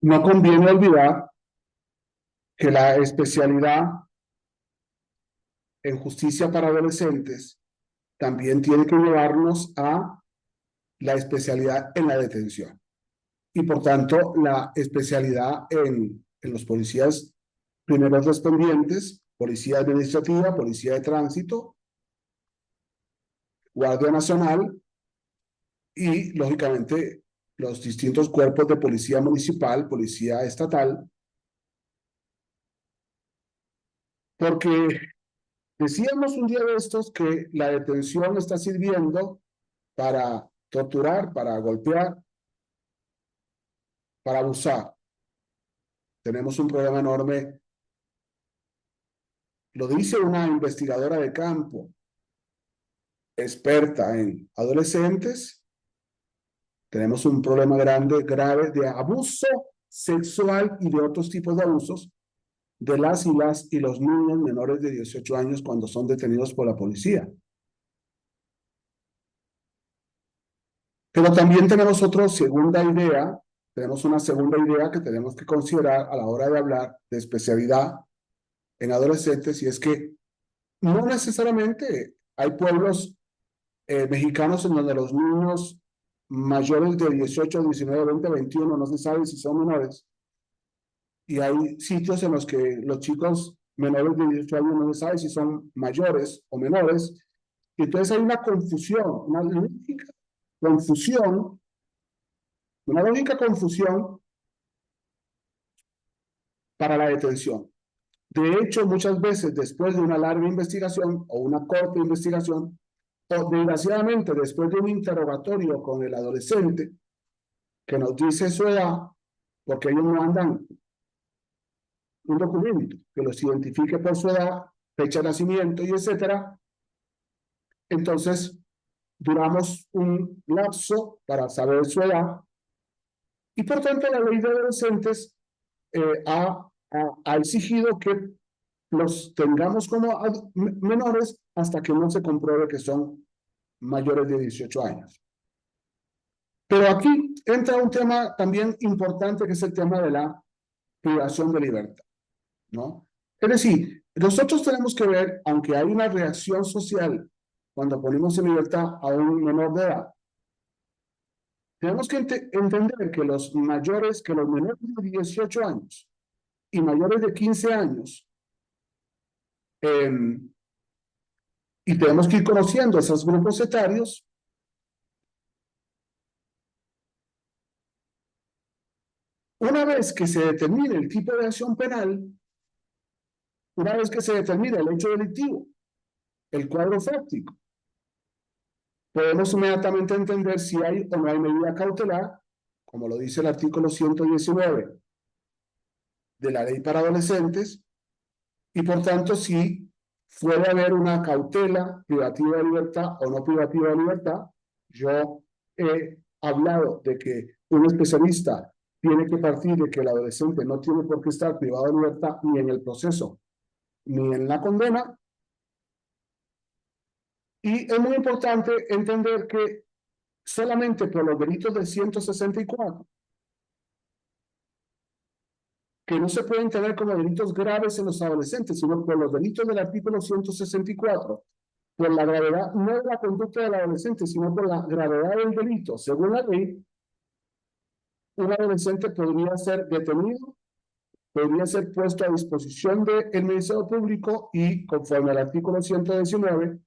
No conviene olvidar que la especialidad en justicia para adolescentes también tiene que llevarnos a la especialidad en la detención y por tanto la especialidad en los policías primeros respondientes, policía administrativa, policía de tránsito, Guardia Nacional y lógicamente los distintos cuerpos de policía municipal, policía estatal, porque decíamos un día de estos que la detención está sirviendo para torturar, para golpear, para abusar. Tenemos un problema enorme. Lo dice una investigadora de campo, experta en adolescentes. Tenemos un problema grave de abuso sexual y de otros tipos de abusos de las y los niños menores de 18 años cuando son detenidos por la policía. Pero también tenemos tenemos una segunda idea que tenemos que considerar a la hora de hablar de especialidad en adolescentes, y es que no necesariamente hay pueblos mexicanos en donde los niños mayores de 18, 19, 20, 21 no se sabe si son menores, y hay sitios en los que los chicos menores de 18 años no se sabe si son mayores o menores, y entonces hay confusión, una lógica confusión para la detención. De hecho, muchas veces después de una larga investigación o una corta investigación, o desgraciadamente después de un interrogatorio con el adolescente que nos dice su edad, porque ellos no mandan un documento que los identifique por su edad, fecha de nacimiento y etcétera, entonces duramos un lapso para saber su edad y por tanto la ley de adolescentes ha exigido que los tengamos como menores hasta que no se compruebe que son mayores de 18 años. Pero aquí entra un tema también importante que es el tema de la privación de libertad, ¿no? Es decir, nosotros tenemos que ver, aunque hay una reacción social cuando ponemos en libertad a un menor de edad, tenemos que entender que los menores de 18 años y mayores de 15 años, y tenemos que ir conociendo esos grupos etarios, una vez que se determine el tipo de acción penal, una vez que se determine el hecho delictivo, el cuadro fáctico, podemos inmediatamente entender si hay o no hay medida cautelar, como lo dice el artículo 119 de la ley para adolescentes, y por tanto si puede haber una cautela privativa de libertad o no privativa de libertad. Yo he hablado de que un especialista tiene que partir de que el adolescente no tiene por qué estar privado de libertad ni en el proceso ni en la condena. Y es muy importante entender que solamente por los delitos del 164, que no se pueden tener como delitos graves en los adolescentes, sino por los delitos del artículo 164, por la gravedad, no de la conducta del adolescente, sino por la gravedad del delito. Según la ley, un adolescente podría ser detenido, podría ser puesto a disposición del Ministerio Público y, conforme al artículo 119,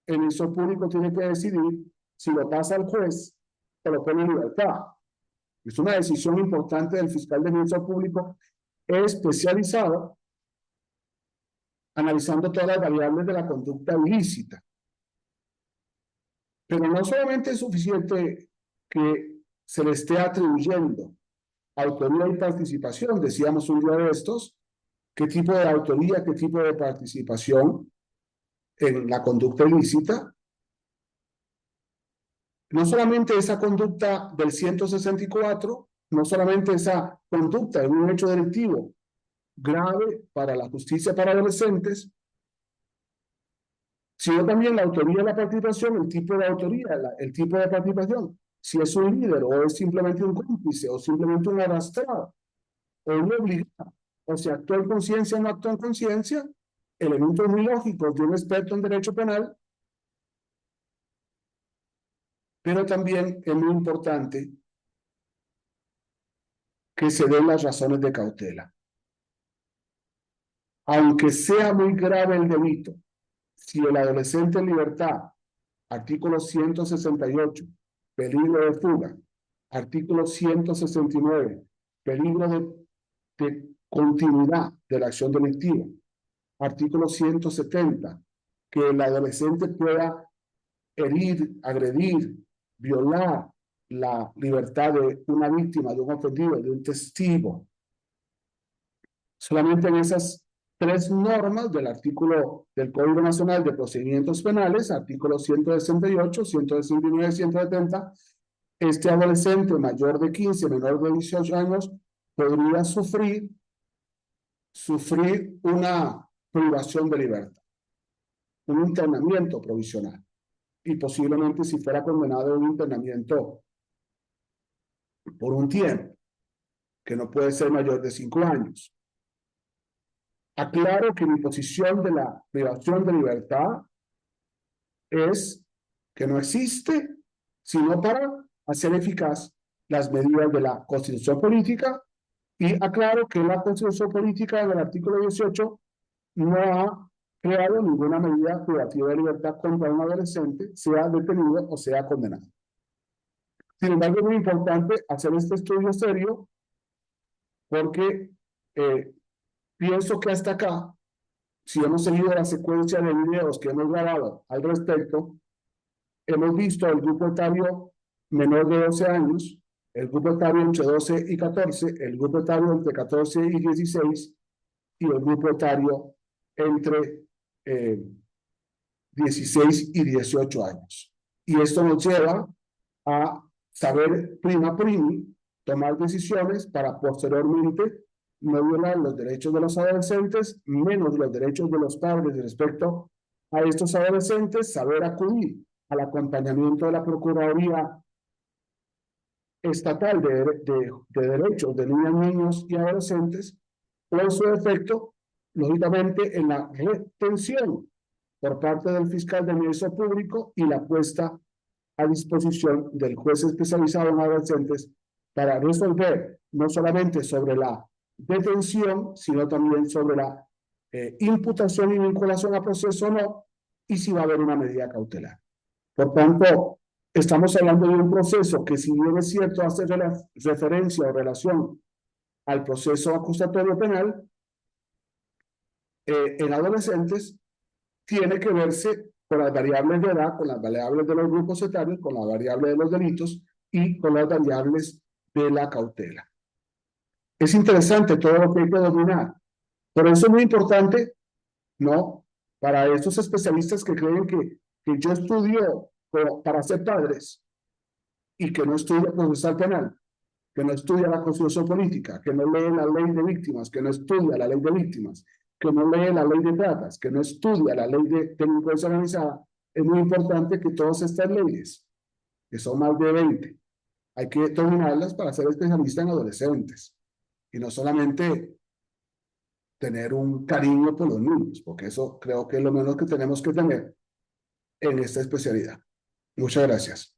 el Ministerio Público tiene que decidir si lo pasa al juez o lo pone en libertad. Es una decisión importante del fiscal del Ministerio Público especializado, analizando todas las variables de la conducta ilícita. Pero no solamente es suficiente que se le esté atribuyendo autoría y participación, decíamos un día de estos, qué tipo de autoría, qué tipo de participación en la conducta ilícita. No solamente esa conducta del 164, no solamente esa conducta en un hecho delictivo grave para la justicia para adolescentes, sino también la autoría y la participación, el tipo de autoría, el tipo de participación, si es un líder o es simplemente un cómplice o simplemente un arrastrado. o le obliga, o se actúa en conciencia o no actúa en conciencia, elementos muy lógicos de un experto en derecho penal, pero también es muy importante que se den las razones de cautela. Aunque sea muy grave el delito, si el adolescente en libertad, artículo 168, peligro de fuga, artículo 169, peligro de continuidad de la acción delictiva, artículo 170, que el adolescente pueda herir, agredir, violar la libertad de una víctima, de un ofendido, de un testigo. Solamente en esas tres normas del artículo del Código Nacional de Procedimientos Penales, artículos 168, 169 y 170, este adolescente mayor de 15, menor de 18 años, podría sufrir una privación de libertad, un internamiento provisional, y posiblemente si fuera condenado a un internamiento por un tiempo, que no puede ser mayor de 5 años. Aclaro que mi posición de la privación de libertad es que no existe sino para hacer eficaz las medidas de la Constitución Política, y aclaro que la Constitución Política del artículo 18 no ha creado ninguna medida privativa de libertad contra un adolescente, sea detenido o sea condenado. Sin embargo, es muy importante hacer este estudio serio porque pienso que hasta acá, si hemos seguido la secuencia de videos que hemos grabado al respecto, hemos visto el grupo etario menor de 12 años, el grupo etario entre 12 y 14, el grupo etario entre 14 y 16 y el grupo etario entre 16 y 18 años. Y esto nos lleva a saber prima primi tomar decisiones para posteriormente no violar los derechos de los adolescentes, menos los derechos de los padres respecto a estos adolescentes, saber acudir al acompañamiento de la Procuraduría Estatal de Derechos de Niñas, Niños y Adolescentes, o en su defecto, lógicamente, en la retención por parte del fiscal de Ministerio Público y la puesta a disposición del juez especializado en adolescentes para resolver no solamente sobre la detención, sino también sobre la imputación y vinculación a proceso o no, y si va a haber una medida cautelar. Por tanto, estamos hablando de un proceso que, si bien es cierto, hace referencia o relación al proceso acusatorio penal, en adolescentes tiene que verse con las variables de edad, con las variables de los grupos etarios, con las variables de los delitos y con las variables de la cautela. Es interesante todo lo que hay que dominar. Por eso es muy importante, ¿no? Para estos especialistas que creen que yo estudio para ser padres y que no estudia procesal penal, que no estudia la Constitución Política, que no lee la ley de víctimas, que no estudia la ley de víctimas, que no lee la ley de tratas, que no estudia la ley de delincuencia organizada, es muy importante que todas estas leyes, que son más de 20, hay que dominarlas para ser especialista en adolescentes y no solamente tener un cariño por los niños, porque eso creo que es lo menos que tenemos que tener en esta especialidad. Muchas gracias.